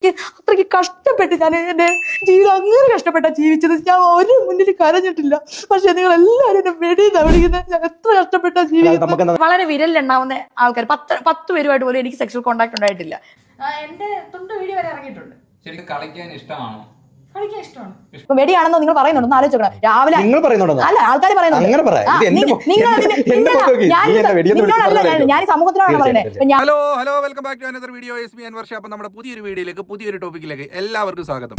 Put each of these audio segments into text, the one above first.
അത്രയ്ക്ക് കഷ്ടപ്പെട്ട് ഞാൻ എൻ്റെ ജീവിതം അങ്ങനെ കഷ്ടപ്പെട്ടാ ജീവിച്ചത്. ഞാൻ ഒരു മുന്നിൽ കരഞ്ഞിട്ടില്ല. പക്ഷെ നിങ്ങൾ എല്ലാവരും എന്നെ വെടിയെന്നാ വിളിക്കുന്നത്. ഞാൻ എത്ര കഷ്ടപ്പെട്ടാ ജീവിതം. വളരെ വിരലിലുണ്ടാവുന്ന ആൾക്കാർ 10 പേരുമായിട്ട് പോലും എനിക്ക് സെക്ഷൽ കോണ്ടാക്ട് ഉണ്ടായിട്ടില്ല. എന്റെ തൊണ്ട് വീഡിയോ വരെ ഇറങ്ങിയിട്ടുണ്ട്. ശരിക്കും കളിക്കാൻ ഇഷ്ടമാണോ? കളിക്കാൻ ഇഷ്ടമാണ്. ഇപ്പൊ വെടിയാണെന്നോ നിങ്ങൾ പറയുന്നുണ്ടോ? ആലോചിക്കണം. രാവിലെ അല്ല ആൾക്കാർ പറയുന്നുണ്ട്. ഞാൻ സമൂഹത്തിലാണ് പറയുന്നത്. Hello welcome back to another video. Yes Anwar Shah. അപ്പോൾ നമ്മുടെ പുതിയൊരു വീഡിയോയിലേക്ക്, പുതിയൊരു ടോപ്പിക്കിലേക്ക് എല്ലാവർക്കും സ്വാഗതം.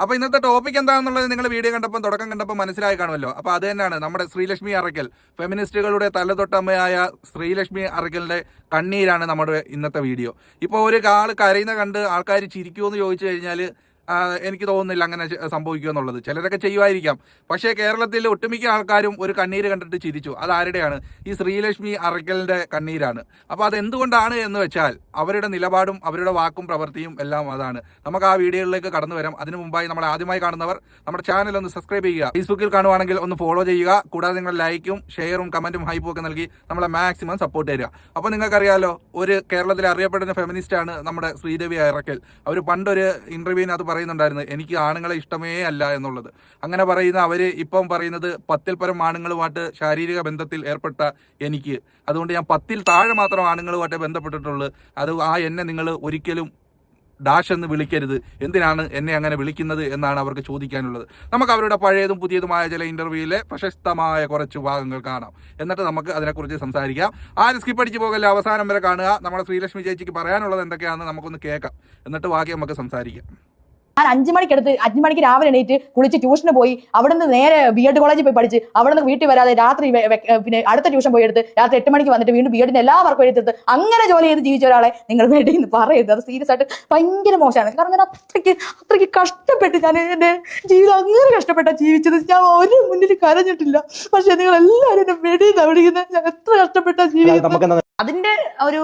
അപ്പോൾ ഇന്നത്തെ ടോപ്പിക് എന്താണെന്നുള്ളത് നിങ്ങൾ വീഡിയോ കണ്ടപ്പോൾ, തുടക്കം കണ്ടപ്പോൾ മനസ്സിലായി കാണുമല്ലോ. അപ്പോൾ അത് തന്നെയാണ് നമ്മുടെ ശ്രീലക്ഷ്മി അറക്കൽ, ഫെമിനിസ്റ്റുകളുടെ തലതൊട്ടമ്മയായ ശ്രീലക്ഷ്മി അറക്കലിന്റെ കണ്ണീരാണ് നമ്മുടെ ഇന്നത്തെ വീഡിയോ. ഇപ്പോൾ ഒരു ആൾ കരയുന്ന കണ്ട് ആൾക്കാർ ചിരിക്കുമോ എന്ന് ചോദിച്ചു കഴിഞ്ഞാൽ എനിക്ക് തോന്നുന്നില്ല അങ്ങനെ സംഭവിക്കുമെന്നുള്ളത്. ചിലരൊക്കെ ചെയ്യുമായിരിക്കാം. പക്ഷേ കേരളത്തിൽ ഒട്ടുമിക്ക ആൾക്കാരും ഒരു കണ്ണീര് കണ്ടിട്ട് ചിരിച്ചു. അതാരുടെയാണ്? ഈ ശ്രീലക്ഷ്മി അറക്കലിന്റെ കണ്ണീരാണ്. അപ്പോൾ അതെന്തുകൊണ്ടാണ് എന്ന് വെച്ചാൽ അവരുടെ നിലപാടും അവരുടെ വാക്കും പ്രവൃത്തിയും എല്ലാം അതാണ്. നമുക്ക് ആ വീഡിയോകളിലേക്ക് കടന്നു വരാം. അതിനു മുമ്പായി നമ്മളെ ആദ്യമായി കാണുന്നവർ നമ്മുടെ ചാനൽ ഒന്ന് സബ്സ്ക്രൈബ് ചെയ്യുക. ഫേസ്ബുക്കിൽ കാണുവാണെങ്കിൽ ഒന്ന് ഫോളോ ചെയ്യുക. കൂടാതെ നിങ്ങൾ ലൈക്കും ഷെയറും കമന്റും ഹൈപ്പും ഒക്കെ നൽകി നമ്മളെ മാക്സിമം സപ്പോർട്ട് തരിക. അപ്പോൾ നിങ്ങൾക്കറിയാലോ, ഒരു കേരളത്തിൽ അറിയപ്പെടുന്ന ഫെമിനിസ്റ്റാണ് നമ്മുടെ ശ്രീദേവി അറക്കൽ. അവർ പണ്ടൊരു ഇന്റർവ്യൂവിനകത്ത് പറയുന്നുണ്ടായിരുന്നു, എനിക്ക് ആണുങ്ങളെ ഇഷ്ടമേ അല്ല എന്നുള്ളത്. അങ്ങനെ പറയുന്ന അവർ ഇപ്പം പറയുന്നത് 10-ൽ പരം ആണുങ്ങളുമായിട്ട് ശാരീരിക ബന്ധത്തിൽ ഏർപ്പെട്ട എനിക്ക്, അതുകൊണ്ട് ഞാൻ 10-ൽ താഴെ മാത്രം ആണുങ്ങളുമായിട്ട് ബന്ധപ്പെട്ടിട്ടുള്ളൂ. അത് എന്നെ നിങ്ങൾ ഒരിക്കലും ഡാഷ് എന്ന് വിളിക്കരുത്. എന്തിനാണ് എന്നെ അങ്ങനെ വിളിക്കുന്നത് എന്നാണ് അവർക്ക് ചോദിക്കാനുള്ളത്. നമുക്ക് അവരുടെ പഴയതും പുതിയതുമായ ചില ഇന്റർവ്യൂവിലെ പ്രശസ്തമായ കുറച്ച് ഭാഗങ്ങൾ കാണാം. എന്നിട്ട് നമുക്ക് അതിനെക്കുറിച്ച് സംസാരിക്കാം. ആരും സ്കിപ്പ് അടിച്ച് പോകല്ല, അവസാനം വരെ കാണുക. നമ്മുടെ ശ്രീലക്ഷ്മി ചേച്ചിക്ക് പറയാനുള്ളത് എന്തൊക്കെയാണെന്ന് നമുക്കൊന്ന് കേൾക്കാം. എന്നിട്ട് ബാക്കി നമുക്ക് സംസാരിക്കാം. ഞാൻ 5 മണിക്ക് രാവിലെ എണീറ്റ് കുളിച്ച് ട്യൂഷന് പോയി. അവിടെ നിന്ന് നേരെ BEd കോളേജിൽ പോയി പഠിച്ച് അവിടെ നിന്ന് വീട്ടിൽ വരാതെ രാത്രി പിന്നെ അടുത്ത ട്യൂഷൻ പോയി എടുത്ത് രാത്രി 8 മണിക്ക് വന്നിട്ട് വീണ്ടും BEdന്റെ എല്ലാ വർക്കും എഴുതിയെടുത്ത് അങ്ങനെ ജോലി ചെയ്ത് ജീവിച്ച ഒരാളെ നിങ്ങൾ വേണ്ടിയെന്ന് പറയരുത്. അത് സീരിയസ് ആയിട്ട് ഭയങ്കര മോശമാണ്. കാരണം ഞാൻ അത്രയ്ക്ക് കഷ്ടപ്പെട്ട് ഞാൻ എൻ്റെ ജീവിതം അങ്ങനെ കഷ്ടപ്പെട്ടാ ജീവിച്ചത്. ഞാൻ ഒരു മുന്നിൽ കരഞ്ഞിട്ടില്ല. പക്ഷെ നിങ്ങൾ എല്ലാവരും എന്നെ വെടിയെന്നാ വിളിക്കുന്നത്. ഞാൻ എത്ര കഷ്ടപ്പെട്ടാ ജീവിതം. അതിന്റെ ഒരു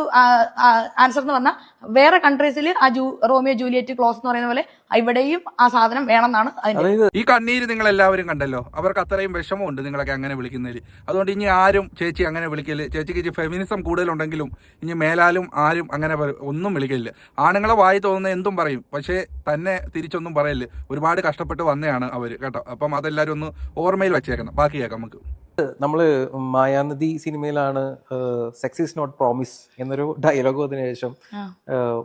ആൻസർ എന്ന് പറഞ്ഞാൽ വേറെ കൺട്രീസിൽ ആ റോമിയോ ജൂലിയറ്റ് ക്ലോസ് എന്ന് പറയുന്ന പോലെ ഇവിടെയും ആ സാധനം വേണമെന്നാണ് അതിന്റെ. ഈ കണ്ണീര് നിങ്ങൾ എല്ലാവരും കണ്ടല്ലോ. അവർക്ക് അത്രയും വിഷമമുണ്ട് നിങ്ങളൊക്കെ അങ്ങനെ വിളിക്കുന്നതിൽ. അതുകൊണ്ട് ഇനി ആരും ചേച്ചി അങ്ങനെ വിളിക്കല്. ചേച്ചിക്ക് ഫെമിനിസം കൂടുതലുണ്ടെങ്കിലും ഇനി മേലാലും ആരും അങ്ങനെ ഒന്നും വിളിക്കലില്ല. ആണുങ്ങളെ വായി തോന്നുന്ന എന്തും പറയും, പക്ഷേ തന്നെ തിരിച്ചൊന്നും പറയല്. ഒരുപാട് കഷ്ടപ്പെട്ട് വന്നതാണ് അവര് കേട്ടോ. അപ്പം അതെല്ലാവരും ഒന്ന് ഓർമ്മയിൽ വെച്ചേക്കണം. ബാക്കി കേൾക്കാം നമുക്ക്. നമ്മള് മായാനദി സിനിമയിലാണ് സെക്സ് ഈസ് നോട്ട് പ്രോമിസ് എന്നൊരു ഡയലോഗ് വന്നതിന് ശേഷം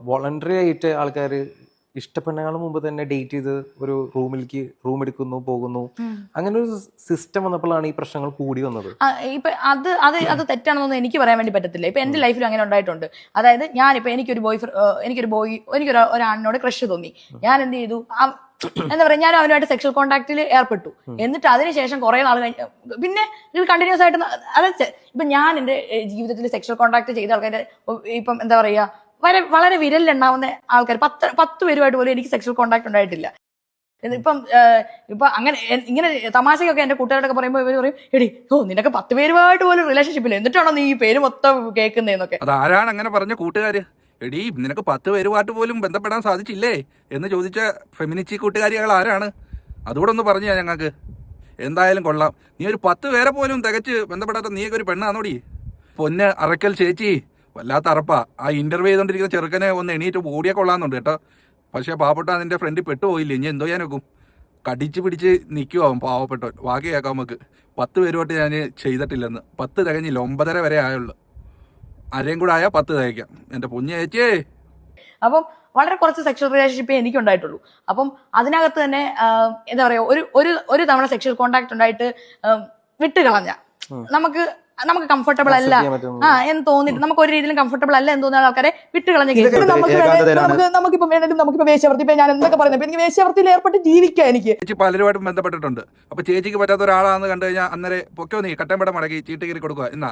വോളണ്ടറി ആയിട്ട് ആൾക്കാർ ഇഷ്ടപ്പെടുന്നതിന് മുമ്പ് തന്നെ ഡേറ്റ് ചെയ്ത് ഒരു റൂം എടുക്കുന്നു, പോകുന്നു. അങ്ങനെ ഒരു സിസ്റ്റം വന്നപ്പോഴാണ് ഈ പ്രശ്നങ്ങൾ കൂടി വന്നത്. ഇപ്പൊ അത് തെറ്റാണെന്നൊന്നും എനിക്ക് പറയാൻ വേണ്ടി പറ്റത്തില്ല. ഇപ്പൊ എന്റെ ലൈഫിൽ അങ്ങനെ ഉണ്ടായിട്ടുണ്ട്. അതായത് ഞാനിപ്പോ എനിക്കൊരു ഒരാണിനോട് ക്രഷ് തോന്നി. ഞാൻ എന്ത് ചെയ്തു, എന്താ പറയാ, ഞാൻ അവനുമായിട്ട് സെക്ഷൽ കോണ്ടാക്റ്റിൽ ഏർപ്പെട്ടു. എന്നിട്ട് അതിനുശേഷം കുറെ നാൾ കഴിഞ്ഞ് പിന്നെ ഇത് കണ്ടിന്യൂസ് ആയിട്ട് അതായത് ഇപ്പൊ ഞാൻ എന്റെ ജീവിതത്തിൽ സെക്ഷൽ കോണ്ടാക്ട് ചെയ്ത ആൾക്കാര് ഇപ്പം എന്താ പറയാ വളരെ വിരലിലുണ്ടാവുന്ന ആൾക്കാർ 10 പേരുമായിട്ട് പോലും എനിക്ക് സെക്ഷൽ കോണ്ടാക്ട് ഉണ്ടായിട്ടില്ല. ഇപ്പൊ അങ്ങനെ ഇങ്ങനെ തമാശയൊക്കെ എന്റെ കൂട്ടുകാരൊക്കെ പറയുമ്പോൾ ഇവര് പറയും, എടി നിനക്ക് 10 പേരുമായിട്ട് പോലും റിലേഷൻഷിപ്പില്ല, എന്നിട്ടാണോ നീ ഈ പേര് മൊത്തം കേൾക്കുന്നതെന്നൊക്കെ. അതാരാണ് അങ്ങനെ പറഞ്ഞ കൂട്ടുകാര്? എടീ, നിനക്ക് 10 പേരുമായിട്ട് പോലും ബന്ധപ്പെടാൻ സാധിച്ചില്ലേ എന്ന് ചോദിച്ച ഫെമിനിറ്റി കൂട്ടുകാരികൾ ആരാണ്? അതുകൂടെ ഒന്ന് പറഞ്ഞു ഞങ്ങൾക്ക്. എന്തായാലും കൊള്ളാം. നീ ഒരു 10 പേരെ പോലും തികച്ച് ബന്ധപ്പെടാത്ത നീയൊക്കെ ഒരു പെണ്ണാന്നോടി. പൊന്ന് അറക്കൽ ചേച്ചി, വല്ലാത്ത അറപ്പാ. ആ ഇന്റർവ്യൂ ചെയ്തോണ്ടിരിക്കുന്ന ചെറുക്കനെ ഒന്ന് എണീറ്റ് ഓടിയാൽ കൊള്ളാന്നുണ്ട് കേട്ടോ. പക്ഷേ പാവപ്പെട്ട അതിന്റെ ഫ്രണ്ട് പെട്ടുപോയില്ലേ, ഇനി എന്തോ ഞാൻ നോക്കും. കടിച്ച് പിടിച്ച് നിൽക്കുവാകും പാവപ്പെട്ടവൻ. ബാക്കി കേൾക്കാം നമുക്ക്. 10 പേരുമായിട്ട് ഞാൻ ചെയ്തിട്ടില്ലെന്ന്. 10 തികഞ്ഞില്ല, 9.5 വരെ ആയുള്ളൂ. ആരെയും കൂടെ ആയാൽ 10 തയ്ക്കാം. എന്റെ പൊന്നു ചേച്ചിയേ. അപ്പം വളരെ കുറച്ച് സെക്ഷൽ റിലേഷൻഷിപ്പേ എനിക്കുണ്ടായിട്ടുള്ളൂ. അപ്പം അതിനകത്ത് തന്നെ എന്താ പറയാ, ഒരു തവണ സെക്ഷൽ കോണ്ടാക്ട് ഉണ്ടായിട്ട് വിട്ടുകളഞ്ഞ നമുക്ക് കംഫർട്ടബിൾ അല്ല എന്ന് തോന്നിട്ട്, നമുക്ക് ഒരു രീതിയിലും കംഫർട്ടബിൾ അല്ല എന്ന് തോന്നുന്ന ആൾക്കാരെ വിട്ടുകളഞ്ഞ കേസ്. നമുക്കിപ്പോ വേശ്യാവൃത്തി, ഇപ്പൊ ഞാൻ എന്തൊക്കെ പറയുന്നത്, എനിക്ക് വേശ്യാവൃത്തിയിൽ ഏർപ്പെട്ട് ജീവിക്കാം. എനിക്ക് ചേച്ചി പലരുമായിട്ടും ബന്ധപ്പെട്ടിട്ടുണ്ട്. അപ്പൊ ചേച്ചിക്ക് പറ്റാത്ത ഒരാളാന്ന് കണ്ടു കഴിഞ്ഞാൽ അന്നേരം പൊക്കോ നീ കട്ടമ്പട മടക്കി ചീട്ട് കീറി കൊടുക്കുക. എന്നാ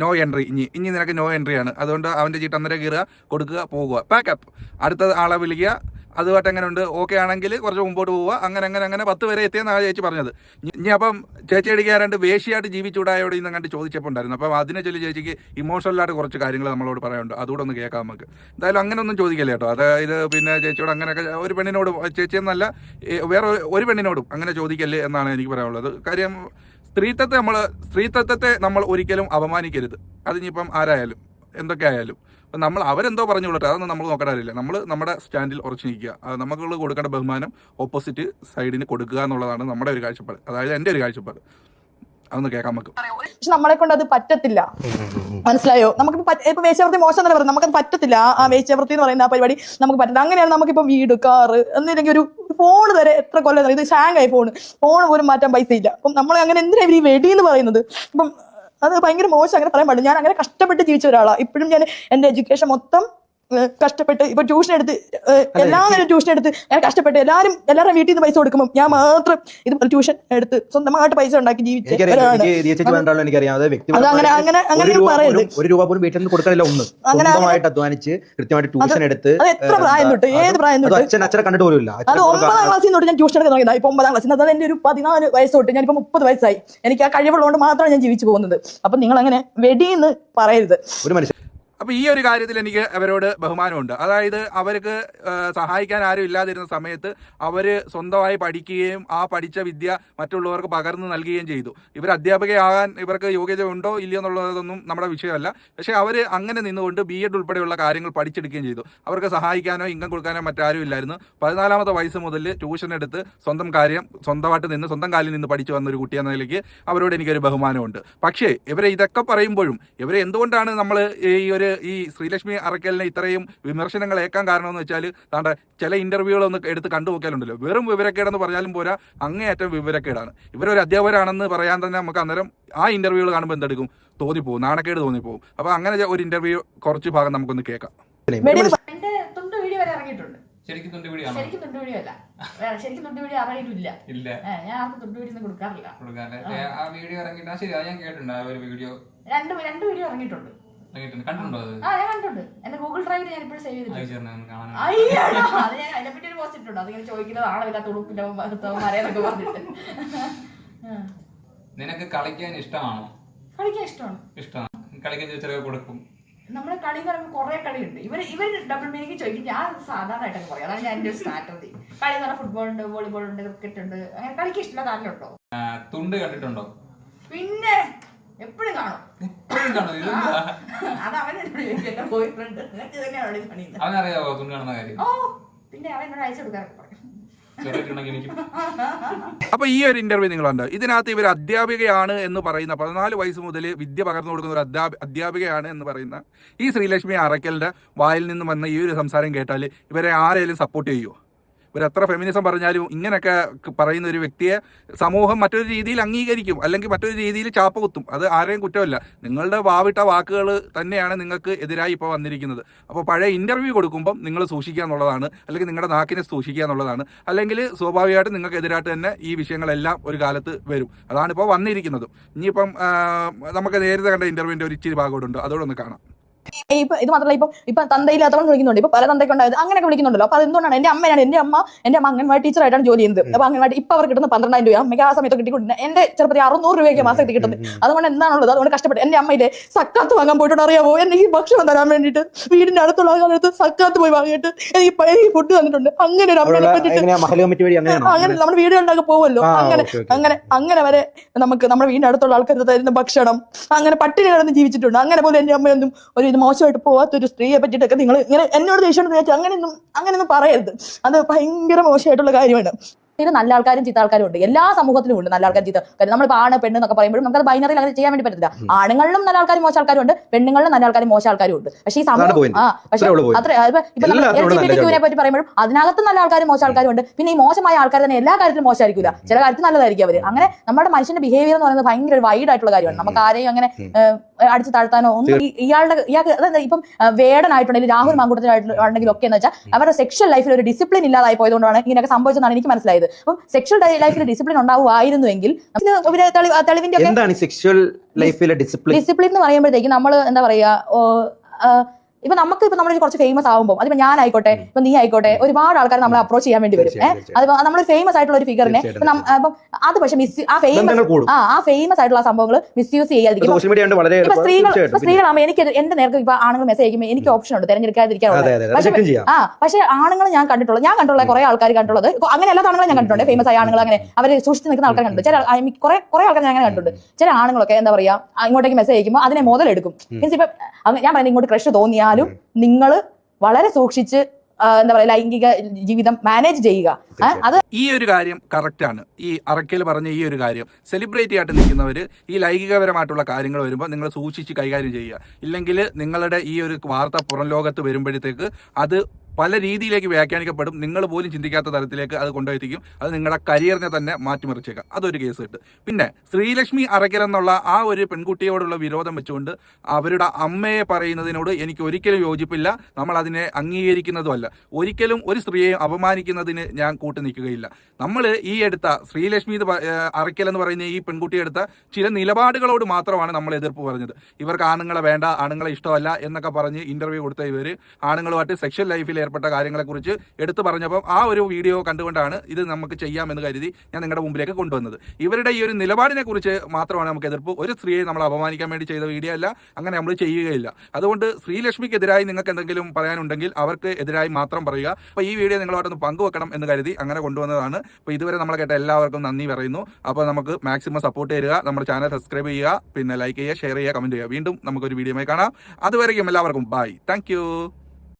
നോ എൻട്രി, ഇനി നിനക്ക് നോ എൻട്രി ആണ്. അതുകൊണ്ട് അവന്റെ ചീട്ട് അന്നേരം കീറുക, കൊടുക്കുക, പോകുക, പാക്കപ്പ്. അടുത്ത ആളെ വിളിക്കുക. അതുമായിട്ട് എങ്ങനെ ഉണ്ട്, ഓക്കെ ആണെങ്കിൽ കുറച്ച് മുമ്പോട്ട് പോവുക. അങ്ങനെ 10 വരെ എത്തിയെന്നാണ് ചേച്ചി പറഞ്ഞത്. ഇനി അപ്പം ചേച്ചി അടിക്കാറുണ്ട് വേശിയായിട്ട് ജീവിച്ചൂടായോടെ ഇന്ന് കണ്ട് ചോദിച്ചപ്പോൾ ഉണ്ടായിരുന്നു. അപ്പം അതിനെ ചൊല്ലി ചേച്ചിക്ക് ഇമോഷണലായിട്ട് കുറച്ച് കാര്യങ്ങൾ നമ്മളോട് പറയാനുണ്ട്. അതുകൂടെ ഒന്ന് കേൾക്കാം നമുക്ക്. എന്തായാലും അങ്ങനെ ഒന്നും ചോദിക്കല്ലേ കേട്ടോ. അതായത് പിന്നെ ചേച്ചിയോട് അങ്ങനെയൊക്കെ ഒരു പെണ്ണിനോട്, ചേച്ചിയെന്നല്ല വേറെ ഒരു പെണ്ണിനോടും അങ്ങനെ ചോദിക്കല്ലേ എന്നാണ് എനിക്ക് പറയാനുള്ളത്. കാര്യം സ്ത്രീത്വത്തെ നമ്മൾ ഒരിക്കലും അപമാനിക്കരുത്. അതിനിപ്പം ആരായാലും. എന്തൊക്കെയായാലും അപ്പം നമ്മൾ അവരെന്തോ പറഞ്ഞുകൊള്ളട്ടെ, അതൊന്നും നമ്മൾ നോക്കാറില്ല. നമ്മൾ നമ്മുടെ സ്റ്റാൻഡിൽ ഉറച്ചു നിൽക്കുക. നമുക്ക് കൊടുക്കേണ്ട ബഹുമാനം ഓപ്പോസിറ്റ് സൈഡിന് കൊടുക്കുക എന്നുള്ളതാണ് നമ്മുടെ ഒരു കാഴ്ചപ്പാട്, അതായത് എൻ്റെ ഒരു കാഴ്ചപ്പാട്. അതൊന്ന് കേൾക്കാൻ നമുക്ക്. പക്ഷെ നമ്മളെ കൊണ്ട് അത് പറ്റത്തില്ല, മനസ്സിലായോ? നമുക്ക് ഇപ്പൊ വേശ്യാവൃത്തി മോശം തന്നെ പറയുന്നത്, നമുക്കത് പറ്റത്തില്ല. ആ വേശ്യാവൃത്തി എന്ന് പറയുന്ന ആ പരിപാടി നമുക്ക് പറ്റില്ല. അങ്ങനെയാണ് നമുക്കിപ്പം വീട്, കാറ് എന്നില്ലെങ്കിൽ ഒരു ഫോൺ വരെ എത്ര കൊല്ലം ഇത് ഹാങ്ങായി ഫോൺ പോലും മാറ്റാൻ പൈസ ഇല്ല. അപ്പം നമ്മൾ അങ്ങനെ എന്തിനാ ഈ വെടി എന്ന് പറയുന്നത്? അപ്പം അത് ഭയങ്കര മോശം, അങ്ങനെ പറയാൻ പാടില്ല. ഞാൻ അങ്ങനെ കഷ്ടപ്പെട്ട് ജീവിച്ച ഒരാളാണ്. ഇപ്പോഴും ഞാൻ എൻ്റെ എഡ്യൂക്കേഷൻ മൊത്തം കഷ്ടപ്പെട്ട് ഇപ്പൊ ട്യൂഷൻ എടുത്ത് എല്ലാ നേരം ട്യൂഷൻ എടുത്ത് ഞാൻ കഷ്ടപ്പെട്ട് എല്ലാവരും വീട്ടിൽ നിന്ന് പൈസ കൊടുക്കുമ്പോൾ ഞാൻ മാത്രം ഇത് ട്യൂഷൻ എടുത്ത് സ്വന്തമായിട്ട് പൈസ ഉണ്ടാക്കി ജീവിച്ചു. ഒരു രൂപ പോലും വീട്ടിൽ നിന്ന് കൊടുക്കാനില്ല. സ്വന്തമായിട്ട് അധ്വാനിച്ച് കൃത്യമായിട്ട് ട്യൂഷൻ എടുത്ത് അത് എത്ര പ്രായം തൊട്ട് ഏത് പ്രായം തൊട്ട് അച്ഛനെ കണ്ടിട്ട് പോലും ഇല്ല. അത് 9ാം ക്ലാസ്സിൽ തൊട്ട് ഞാൻ ട്യൂഷൻ എടുക്കാൻ തുടങ്ങിയത്. ഇപ്പൊ 9ാം ക്ലാസ്സിൽ, അതായത് എന്റെ ഒരു 14 വയസ്സ് തൊട്ട് ഞാനിപ്പോ 30 വയസ്സായി. എനിക്ക് ആ കഴിവുള്ളതുകൊണ്ട് മാത്രമാണ് ഞാൻ ജീവിച്ചു പോകുന്നത്. അപ്പൊ നിങ്ങൾ അങ്ങനെ വെടിയെന്ന് പറയരുത് ഒരു മനുഷ്യൻ. അപ്പോൾ ഈ ഒരു കാര്യത്തിൽ എനിക്ക് അവരോട് ബഹുമാനമുണ്ട്. അതായത് അവർക്ക് സഹായിക്കാൻ ആരും ഇല്ലാതിരുന്ന സമയത്ത് അവർ സ്വന്തമായി പഠിക്കുകയും ആ പഠിച്ച വിദ്യ മറ്റുള്ളവർക്ക് പകർന്നു നൽകുകയും ചെയ്തു. ഇവർ അധ്യാപികയാകാൻ ഇവർക്ക് യോഗ്യത ഉണ്ടോ ഇല്ലയോ എന്നുള്ളതൊന്നും നമ്മുടെ വിഷയമല്ല. പക്ഷേ അവർ അങ്ങനെ നിന്നുകൊണ്ട് BEd ഉൾപ്പെടെയുള്ള കാര്യങ്ങൾ പഠിച്ചെടുക്കുകയും ചെയ്തു. അവർക്ക് സഹായിക്കാനോ ഇൻകം കൊടുക്കാനോ മറ്റാരും ഇല്ലായിരുന്നു. 14ാമത്തെ വയസ്സ് മുതൽ ട്യൂഷൻ എടുത്ത് സ്വന്തം കാര്യം സ്വന്തമായിട്ട് നിന്ന് സ്വന്തം കാലിൽ നിന്ന് പഠിച്ചു വന്നൊരു കുട്ടി എന്ന നിലയ്ക്ക് അവരോട് എനിക്കൊരു ബഹുമാനമുണ്ട്. പക്ഷേ ഇവരെ ഇതൊക്കെ പറയുമ്പോഴും ഇവരെ എന്തുകൊണ്ടാണ് നമ്മൾ ഈ ശ്രീലക്ഷ്മി അറക്കലിനെ ഇത്രയും വിമർശനങ്ങൾ ഏൽക്കാൻ കാരണമെന്ന് വെച്ചാൽ താണ്ട ചില ഇന്റർവ്യൂകളൊന്ന് എടുത്ത് കണ്ടുപോക്കാലുണ്ടല്ലോ, വെറും വിവരക്കേടെന്ന് പറഞ്ഞാലും പോരാ, അങ്ങേയറ്റം വിവരക്കേടാണ്. ഇവരൊരു അധ്യാപകരാണെന്ന് പറയാൻ തന്നെ നമുക്ക് അന്നേരം ആ ഇന്റർവ്യൂകൾ കാണുമ്പോൾ എന്തെടുക്കും, തോന്നിപ്പോകും, നാണക്കേട് തോന്നിപ്പോകും. അപ്പോൾ അങ്ങനെ ഒരു ഇന്റർവ്യൂ കുറച്ച് ഭാഗം നമുക്കൊന്ന് കേൾക്കാം. ശരിക്കും തുണ്ട് വീഡിയോ അല്ല, ശരിക്കും തുണ്ട് വീഡിയോ അറിയില്ല. ഞാൻ ആർക്കും തുണ്ട് വീഡിയോ കൊടുക്കാറില്ല. ആ വീഡിയോ ഇറങ്ങിയിട്ട് ശരി, അത് ഞാൻ കേട്ടിട്ടുണ്ട്. ആ ഒരു വീഡിയോ രണ്ട് വീഡിയോ ഇറങ്ങിയിട്ടുണ്ട്. കണ്ടിട്ടുണ്ടോ? ഞാൻ കണ്ടിട്ടുണ്ട്. എന്റെ ഗൂഗിൾ ഡ്രൈവിൽ ഞാൻ ഇപ്പോഴും സേവ് ചെയ്തിട്ടുണ്ട്. അത് ഞാൻ അതിനെപ്പറ്റി ഒരു പോസ്റ്റ് ഇട്ടുണ്ട്. അതിങ്ങനെ ചോദിക്കുന്നത് ആളില്ലാത്ത ഉടുപ്പിന്റെ മരയെന്നൊക്കെ പറഞ്ഞിട്ട്. നിനക്ക് കളിക്കാൻ ഇഷ്ടമാണോ? കളിക്കാൻ ഇഷ്ടമാണ്. കളിക്കാൻ ചോദിച്ചാൽ കൊടുക്കും. നമ്മള് കളി പറയുമ്പോൾ കുറെ കളിയുണ്ട്. ഇവർ ഡബിൾ മീനിങ് ചോദിക്കും, ഞാൻ സാധാരണയായിട്ടൊക്കെ പറയും. അതാണ് ഞാൻ എന്റെ ഒരു സ്ട്രാറ്റജി. കളി എന്ന് പറഞ്ഞാൽ ഫുട്ബോൾ ഉണ്ട്, വോളിബോൾ ഉണ്ട്, ക്രിക്കറ്റ് ഉണ്ട്. അങ്ങനെ കളിക്ക് ഇഷ്ടമുള്ള കാരണമുണ്ടോ? തുണ്ട് കണ്ടിട്ടുണ്ടോ? പിന്നെ എപ്പോഴും കാണും. അത് അവനോട് ബോയ് ഫ്രണ്ട് അവനറിയാവോ തുണ്ട് കാണുന്ന കാര്യം? ഓ, പിന്നെ അവൻ എന്നോട് അയച്ചു കൊടുക്കാറൊക്കെ പറയും. അപ്പോൾ ഈ ഒരു ഇന്റർവ്യൂ നിങ്ങളുണ്ട്. ഇതിനകത്ത് ഇവർ അധ്യാപികയാണ് എന്ന് പറയുന്ന 14 വയസ്സ് മുതൽ വിദ്യ പകർന്നു കൊടുക്കുന്ന ഒരു അധ്യാപികയാണ് എന്ന് പറയുന്ന ഈ ശ്രീലക്ഷ്മി അറക്കലിന്റെ വായിൽ നിന്ന് വന്ന ഈ ഒരു സംസാരം കേട്ടാൽ ഇവരെ ആരെങ്കിലും സപ്പോർട്ട് ചെയ്യുമോ? ഇവരെത്ര ഫെമിനിസം പറഞ്ഞാലും ഇങ്ങനെയൊക്കെ പറയുന്ന ഒരു വ്യക്തിയെ സമൂഹം മറ്റൊരു രീതിയിൽ അംഗീകരിക്കും, അല്ലെങ്കിൽ മറ്റൊരു രീതിയിൽ ചാപ്പ കുത്തും. അത് ആരെയും കുറ്റമല്ല, നിങ്ങളുടെ വാവിട്ട വാക്കുകൾ തന്നെയാണ് നിങ്ങൾക്ക് എതിരായി ഇപ്പോൾ വന്നിരിക്കുന്നത്. അപ്പോൾ പഴയ ഇൻ്റർവ്യൂ കൊടുക്കുമ്പം നിങ്ങൾ സൂക്ഷിക്കുക എന്നുള്ളതാണ്, അല്ലെങ്കിൽ നിങ്ങളുടെ നാക്കിനെ സൂക്ഷിക്കുക എന്നുള്ളതാണ്. അല്ലെങ്കിൽ സ്വാഭാവികമായിട്ടും നിങ്ങൾക്ക് എതിരായിട്ട് തന്നെ ഈ വിഷയങ്ങളെല്ലാം ഒരു കാലത്ത് വരും. അതാണിപ്പോൾ വന്നിരിക്കുന്നത്. ഇനിയിപ്പം നമുക്ക് നേരത്തെ കണ്ട ഇൻ്റർവ്യൂവിൻ്റെ ഒരു ഇച്ചിരി ഭാഗമുണ്ട്, അതോടൊന്ന് കാണാം. ഇത് മാത്രമല്ല, ഇപ്പൊ തന്തയില്ലാത്തവൻ വിളിക്കുന്നുണ്ട്, ഇപ്പൊ പല തന്തയ്ക്ക് ഉണ്ടായത് അങ്ങനെയൊക്കെ വിളിക്കുന്നുണ്ടല്ലോ. അപ്പൊ അതെന്തുകൊണ്ടാണ്? എന്റെ അമ്മ അംഗൻവാടി ടീച്ചറായിട്ടാണ് ജോലി ചെയ്യുന്നത്. അപ്പൊ അംഗൻവാടി ഇപ്പൊ അവർ കിട്ടുന്ന 12,000 രൂപ അമ്മയ്ക്ക് ആ സമയത്ത് കിട്ടിക്കൊണ്ടിരുന്നത്. എന്റെ ചെറുപ്പത്തിൽ 600 രൂപയ്ക്ക് മാസത്തിൽ കിട്ടുന്നത്. അതുകൊണ്ട് എന്താണുള്ളത്? അതുകൊണ്ട് കഷ്ടപ്പെട്ട് എന്റെ അമ്മയിലെ സക്കാത്ത് വാങ്ങാൻ പോയിട്ടുണ്ട്, അറിയാമോ? എന്നെ ഈ ഭക്ഷണം തരാൻ വേണ്ടിയിട്ട് വീടിന്റെ അടുത്തുള്ള ആൾക്കാരടുത്ത് സക്കാത്ത് പോയി വാങ്ങിയിട്ട് എനിക്ക് ഫുഡ് തന്നിട്ടുണ്ട്. അങ്ങനെ ഒരു അമ്മയെ പറ്റിയിട്ട് അങ്ങനെ നമ്മുടെ വീടുകളിലൊക്കെ പോകുമല്ലോ, അങ്ങനെ വരെ നമുക്ക് നമ്മുടെ വീടിന്റെ അടുത്തുള്ള ആൾക്കാർ തരുന്ന ഭക്ഷണം, അങ്ങനെ പട്ടിണി കിടന്ന് ജീവിച്ചിട്ടുണ്ട്. അങ്ങനെ പോലും എന്റെ അമ്മയൊന്നും ഒരു മോശമായിട്ട് പോവാത്തൊരു സ്ത്രീയെ പറ്റിയിട്ടൊക്കെ നിങ്ങൾ ഇങ്ങനെ എന്നോട് ദേഷ്യം അങ്ങനെയൊന്നും പറയരുത്. അത് ഭയങ്കര മോശമായിട്ടുള്ള കാര്യമാണ്. ഇത് നല്ല ആൾക്കാരും ചീത്ത ആൾക്കാരും ഉണ്ട്, എല്ലാ സമൂഹത്തിലും ഉണ്ട് നല്ല ആൾക്കാരും ചീത്ത ആൾക്കാരും. നമ്മളിപ്പോൾ ആണ് പെണ്ണ് എന്നൊക്കെ പറയുമ്പോഴും നമുക്കത് ബൈനറിയിൽ അങ്ങനെ ചെയ്യാൻ വേണ്ടി പറ്റില്ല. ആണുങ്ങളിലും നല്ല ആൾക്കാരും മോശം ആൾക്കാരും ഉണ്ട്, പെണ്ണുങ്ങളിലും നല്ല ആൾക്കാരും മോശം ആൾക്കാരും ഉണ്ട്. പക്ഷേ ഈ സമൂഹം പക്ഷേ അത്ര ഇപ്പൊ നമ്മൾ LGBTQ പറ്റി പറയുമ്പോഴും അതിനകത്തും നല്ല ആൾക്കാരും മോശം ആൾക്കാരും ഉണ്ട്. പിന്നെ ഈ മോശമായ ആൾക്കാർ തന്നെ എല്ലാ കാര്യത്തിലും മോശമായിരിക്കില്ല, ചില കാര്യത്തിൽ നല്ലതായിരിക്കും അവർ. അങ്ങനെ നമ്മുടെ മനുഷ്യന്റെ ബിഹേവിയർ എന്ന് പറയുന്നത് ഭയങ്കര വൈഡ് ആയിട്ടുള്ള കാര്യമാണ്. നമുക്ക് ആരെയും അങ്ങനെ അടിച്ചു താഴ്ത്താനോ ഒന്നും ഇയാൾക്ക് അതായത് ഇപ്പം വേടനായിട്ടുണ്ടെങ്കിൽ രാഹുൽ മാങ്കൂട്ടത്തിലായിട്ടുണ്ടെങ്കിലും ഒക്കെ എന്ന് വെച്ചാൽ അവരുടെ സെക്ഷൽ ലൈഫിൽ ഒരു ഡിസിപ്ലിൻ ഇല്ലാതായി പോയതുകൊണ്ടാണ് ഇങ്ങനെയൊക്കെ സംഭവിച്ചതെന്നാണ് എനിക്ക് മനസ്സിലായത്. അപ്പം സെക്ഷൽ ലൈഫിൽ ഡിസിപ്ലിൻ ഉണ്ടാവുമായിരുന്നുവെങ്കിൽ തെളിവിന്റെ ഡിസിപ്ലിൻ എന്ന് പറയുമ്പോഴത്തേക്ക് നമ്മൾ എന്താ പറയാ, ഇപ്പൊ നമുക്ക് ഇപ്പൊ നമ്മൾ കുറച്ച് ഫേമസ് ആകുമ്പോൾ അതിപ്പോ ഞാൻ ആയിക്കോട്ടെ ഇപ്പൊ നീ ആയിക്കോട്ടെ ഒരുപാട് ആൾക്കാർ നമ്മളെ അപ്രോച്ച് ചെയ്യാൻ വേണ്ടി വരും. അത് നമ്മൾ ഫേമസ് ആയിട്ടുള്ള ഒരു ഫിഗറിനെ അപ്പം അത് പക്ഷെ ആ ഫേമസ് ആയിട്ടുള്ള സംഭവങ്ങൾ മിസ്യൂസ് ചെയ്യാതിരിക്കും. ഇപ്പൊ സ്ത്രീകളാകുമ്പോൾ എനിക്ക് എന്റെ നേരത്തെ ഇപ്പൊ ആണുങ്ങൾ മെസ്സേജ് അയക്കുമ്പോൾ എനിക്ക് ഓപ്ഷൻ ഉണ്ട് തിരഞ്ഞെടുക്കാതിരിക്കാനുള്ളത്. പക്ഷെ ആണുങ്ങൾ ഞാൻ കണ്ടിട്ടുള്ള കുറെ ആൾക്കാർ കണ്ടിട്ടുള്ളത് അങ്ങനെ എല്ലാ ആണുങ്ങളും ഞാൻ കണ്ടിട്ടുണ്ട്. ഫേമസ് ആയ ആണുങ്ങൾ അങ്ങനെ അവർ സൂക്ഷിച്ച് നിൽക്കുന്ന ആൾക്കാർ കണ്ടിട്ടുണ്ട്. ചില കുറെ ആൾക്കാർ ഞാൻ അങ്ങനെ കണ്ടിട്ടുണ്ട്. ചില ആണുങ്ങളൊക്കെ എന്താ പറയാ ഇങ്ങോട്ടേക്ക് മെസ്സേജ് അയക്കുമ്പോൾ അതിനെ മുതലെടുക്കും. മീൻസ് ഇപ്പൊ ഞാൻ പറയുന്നത് ഇങ്ങോട്ട് ക്രഷ് തോന്നിയാലും നിങ്ങൾ വളരെ സൂക്ഷിച്ച് എന്താ പറയാ ലൈംഗിക ജീവിതം മാനേജ് ചെയ്യുക. അത് ഈ ഒരു കാര്യം കറക്റ്റ് ആണ്. ഈ അറക്കൽ പറഞ്ഞ ഈ ഒരു കാര്യം സെലിബ്രിറ്റി ആയിട്ട് നിൽക്കുന്നവർ ഈ ലൈംഗികപരമായിട്ടുള്ള കാര്യങ്ങൾ വരുമ്പോൾ നിങ്ങൾ സൂക്ഷിച്ച് കൈകാര്യം ചെയ്യുക. ഇല്ലെങ്കിൽ നിങ്ങളുടെ ഈ ഒരു വാർത്ത പുറം ലോകത്ത് വരുമ്പോഴത്തേക്ക് അത് പല രീതിയിലേക്ക് വ്യാഖ്യാനിക്കപ്പെടും. നിങ്ങൾ പോലും ചിന്തിക്കാത്ത തരത്തിലേക്ക് അത് കൊണ്ടുപോയെത്തിക്കും. അത് നിങ്ങളുടെ കരിയറിനെ തന്നെ മാറ്റിമറിച്ചേക്കാം. അതൊരു കേസ് കിട്ടും. പിന്നെ ശ്രീലക്ഷ്മി അറക്കൽ എന്നുള്ള ആ ഒരു പെൺകുട്ടിയോടുള്ള വിരോധം വെച്ചുകൊണ്ട് അവരുടെ അമ്മയെ പറയുന്നതിനോട് എനിക്ക് ഒരിക്കലും യോജിപ്പില്ല. നമ്മൾ അതിനെ അംഗീകരിക്കുന്നതുമല്ല. ഒരിക്കലും ഒരു സ്ത്രീയെ അപമാനിക്കുന്നതിന് ഞാൻ കൂട്ടു നിൽക്കുകയില്ല. നമ്മൾ ഈ എടുത്ത ശ്രീലക്ഷ്മി അറക്കൽ എന്ന് പറയുന്ന ഈ പെൺകുട്ടി എടുത്ത ചില നിലപാടുകളോട് മാത്രമാണ് നമ്മൾ എതിർപ്പ് പറഞ്ഞത്. ഇവർക്ക് ആണുങ്ങളെ വേണ്ട, ആണുങ്ങളെ ഇഷ്ടമല്ല എന്നൊക്കെ പറഞ്ഞ് ഇന്റർവ്യൂ കൊടുത്ത ഇവർ ആണുങ്ങളുമായിട്ട് സെക്ഷൽ ലൈഫിൽ ഏർപ്പെട്ട കാര്യങ്ങളെക്കുറിച്ച് എടുത്തു പറഞ്ഞപ്പോൾ ആ ഒരു വീഡിയോ കണ്ടുകൊണ്ടാണ് ഇത് നമുക്ക് ചെയ്യാമെന്ന് കരുതി ഞാൻ നിങ്ങളുടെ മുമ്പിലേക്ക് കൊണ്ടുവന്നത്. ഇവരുടെ ഈ ഒരു നിലപാടിനെ കുറിച്ച് മാത്രമാണ് നമുക്ക് എതിർപ്പ്. ഒരു സ്ത്രീയെ നമ്മൾ അപമാനിക്കാൻ വേണ്ടി ചെയ്ത വീഡിയോ അല്ല, അങ്ങനെ നമ്മൾ ചെയ്യുകയില്ല. അതുകൊണ്ട് ശ്രീലക്ഷ്മിക്കെതിരായി നിങ്ങൾക്ക് എന്തെങ്കിലും പറയാനുണ്ടെങ്കിൽ അവർക്ക് എതിരായി മാത്രം പറയുക. അപ്പോൾ ഈ വീഡിയോ നിങ്ങളോടൊന്ന് പങ്കുവെക്കണം എന്ന് കരുതി അങ്ങനെ കൊണ്ടുവന്നതാണ്. അപ്പോൾ ഇതുവരെ നമ്മളെ കേട്ട എല്ലാവർക്കും നന്ദി പറയുന്നു. അപ്പോൾ നമുക്ക് മാക്സിമം സപ്പോർട്ട് തരിക. നമ്മുടെ ചാനൽ സബ്സ്ക്രൈബ് ചെയ്യുക, പിന്നെ ലൈക്ക് ചെയ്യുക, ഷെയർ ചെയ്യുക, കമൻറ്റ് ചെയ്യുക. വീണ്ടും നമുക്കൊരു വീഡിയോയുമായി കാണാം. അതുവരെയും എല്ലാവർക്കും ബൈ. താങ്ക്